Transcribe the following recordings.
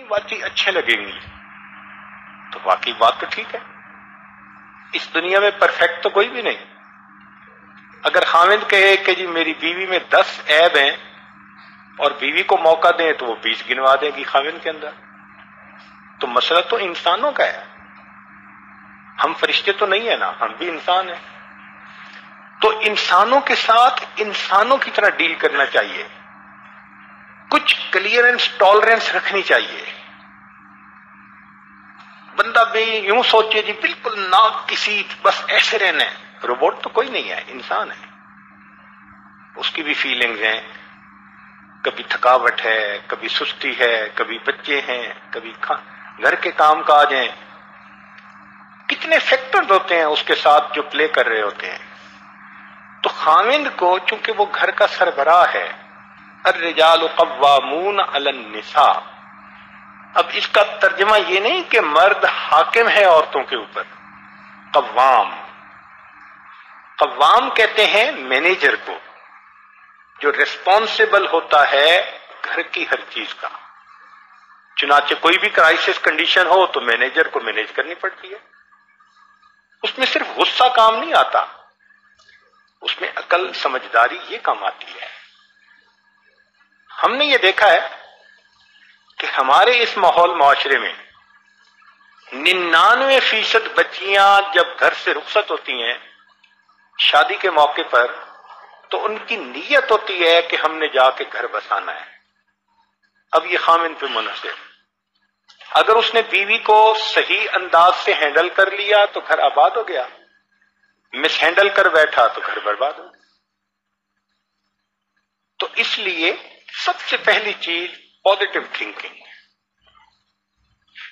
واقعی اچھے لگیں گی تو واقعی بات تو ٹھیک ہے. اس دنیا میں پرفیکٹ تو کوئی بھی نہیں. اگر خاوند کہے کہ جی میری بیوی میں 10 عیب ہیں اور بیوی کو موقع دیں تو وہ 20 گنوا دے گی خاوند کے اندر، تو مسئلہ تو انسانوں کا ہے. ہم فرشتے تو نہیں ہیں نا، ہم بھی انسان ہیں. تو انسانوں کے ساتھ انسانوں کی طرح ڈیل کرنا چاہیے. کچھ کلیئرنس ٹالرنس رکھنی چاہیے. بندہ بھی یوں سوچے جی بالکل نہ کسی بس ایسے رہنا ہے. روبوٹ تو کوئی نہیں ہے، انسان ہے. اس کی بھی فیلنگز ہیں، کبھی تھکاوٹ ہے، کبھی سستی ہے، کبھی بچے ہیں، کبھی گھر کے کام کاج ہیں. کتنے فیکٹرز ہوتے ہیں اس کے ساتھ جو پلے کر رہے ہوتے ہیں. تو خاوند کو چونکہ وہ گھر کا سربراہ ہے، الرجال قوامون علی النساء. اب اس کا ترجمہ یہ نہیں کہ مرد حاکم ہے عورتوں کے اوپر. قوام کہتے ہیں مینیجر کو، جو ریسپانسبل ہوتا ہے گھر کی ہر چیز کا. چنانچہ کوئی بھی کرائسس کنڈیشن ہو تو مینیجر کو مینیج کرنی پڑتی ہے. اس میں صرف غصہ کام نہیں آتا، اس میں عقل سمجھداری یہ کام آتی ہے. ہم نے یہ دیکھا ہے کہ ہمارے اس ماحول معاشرے میں 99% بچیاں جب گھر سے رخصت ہوتی ہیں شادی کے موقع پر تو ان کی نیت ہوتی ہے کہ ہم نے جا کے گھر بسانا ہے. اب یہ خاوند پہ منحصر. اگر اس نے بیوی کو صحیح انداز سے ہینڈل کر لیا تو گھر آباد ہو گیا، مس ہینڈل کر بیٹھا تو گھر برباد ہو گیا. تو اس لیے سب سے پہلی چیز پازیٹو تھنکنگ.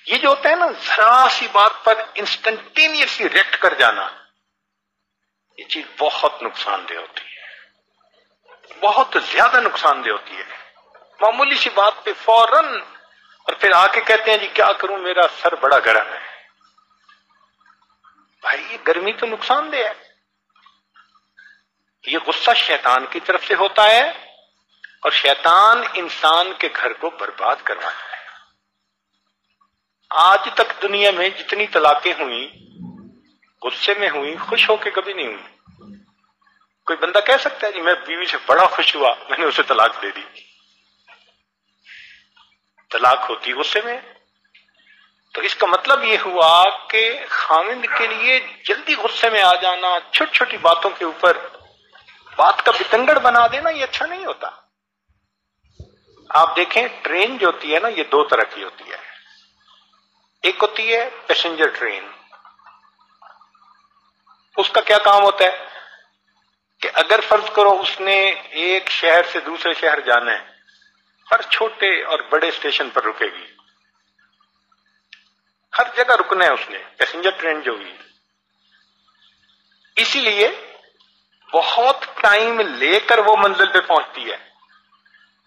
یہ جو ہوتا ہے نا ذرا سی بات پر انسٹنٹینیسلی ریئیکٹ کر جانا، یہ چیز بہت نقصان دہ ہوتی ہے، بہت زیادہ نقصان دہ ہوتی ہے. معمولی سی بات پہ فوراً، اور پھر آ کے کہتے ہیں جی کیا کروں میرا سر بڑا گرم ہے. بھائی یہ گرمی تو نقصان دہ ہے. یہ غصہ شیطان کی طرف سے ہوتا ہے اور شیطان انسان کے گھر کو برباد کرواتا ہے. آج تک دنیا میں جتنی طلاقیں ہوئیں غصے میں ہوئیں، خوش ہو کے کبھی نہیں ہوئی. کوئی بندہ کہہ سکتا ہے جی میں بیوی سے بڑا خوش ہوا میں نے اسے طلاق دے دی. طلاق ہوتی غصے میں. تو اس کا مطلب یہ ہوا کہ خاوند کے لیے جلدی غصے میں آ جانا، چھوٹی چھوٹی باتوں کے اوپر بات کا بتنگڑ بنا دینا، یہ اچھا نہیں ہوتا. آپ دیکھیں ٹرین جو ہوتی ہے نا یہ 2 طرح کی ہوتی ہے. ایک ہوتی ہے پیسنجر ٹرین. اس کا کیا کام ہوتا ہے کہ اگر فرض کرو اس نے ایک شہر سے دوسرے شہر جانا ہے، ہر چھوٹے اور بڑے اسٹیشن پر رکے گی، ہر جگہ رکنا ہے اس نے. پیسنجر ٹرین جو ہوئی، اسی لیے بہت ٹائم لے کر وہ منزل پہ پہنچتی ہے.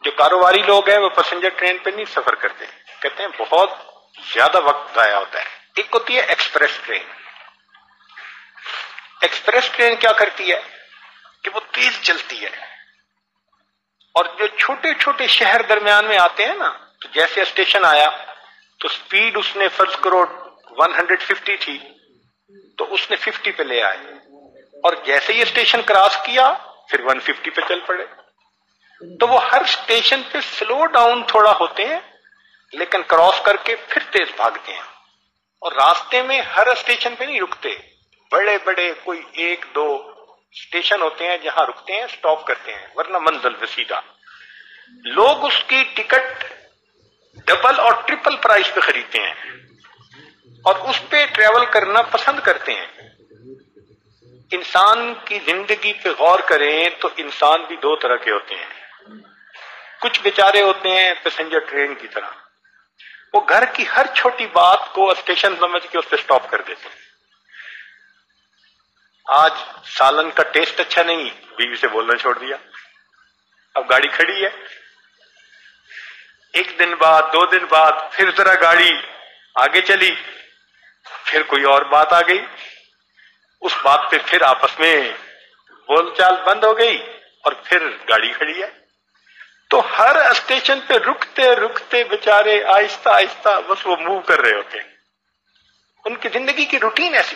جو کاروباری لوگ ہیں وہ پیسنجر ٹرین پہ نہیں سفر کرتے، کہتے ہیں بہت زیادہ وقت ضائع ہوتا ہے. ایک ہوتی ہے ایکسپریس ٹرین. ایکسپریس ٹرین کیا کرتی ہے کہ وہ تیز چلتی ہے، اور جو چھوٹے چھوٹے شہر درمیان میں آتے ہیں نا، تو جیسے اسٹیشن آیا تو سپیڈ اس نے فرض کرو 150 تھی تو اس نے 50 پہ لے آئے، اور جیسے یہ اسٹیشن کراس کیا پھر 150 پہ چل پڑے. تو وہ ہر اسٹیشن پہ سلو ڈاؤن تھوڑا ہوتے ہیں لیکن کراس کر کے پھر تیز بھاگتے ہیں. اور راستے میں ہر اسٹیشن پہ نہیں رکتے، بڑے بڑے کوئی 1-2 اسٹیشن ہوتے ہیں جہاں رکتے ہیں، سٹاپ کرتے ہیں، ورنہ منزل وسیدہ. لوگ اس کی ٹکٹ ڈبل اور ٹرپل پرائس پہ خریدتے ہیں اور اس پہ ٹریول کرنا پسند کرتے ہیں. انسان کی زندگی پہ غور کریں تو انسان بھی 2 طرح کے ہوتے ہیں. کچھ بیچارے ہوتے ہیں پیسنجر ٹرین کی طرح، وہ گھر کی ہر چھوٹی بات کو اسٹیشن سمجھ کے اس پہ سٹاپ کر دیتے ہیں. آج سالن کا ٹیسٹ اچھا نہیں، بیوی سے بولنا چھوڑ دیا، اب گاڑی کھڑی ہے. 1 دن بعد 2 دن بعد پھر ذرا گاڑی آگے چلی، پھر کوئی اور بات آ گئی، اس بات پہ پھر آپس میں بول چال بند ہو گئی اور پھر گاڑی کھڑی ہے. تو ہر اسٹیشن پہ رکتے رکتے بیچارے آہستہ آہستہ بس وہ موو کر رہے ہوتے ہیں. ان کی زندگی کی روٹین ایسی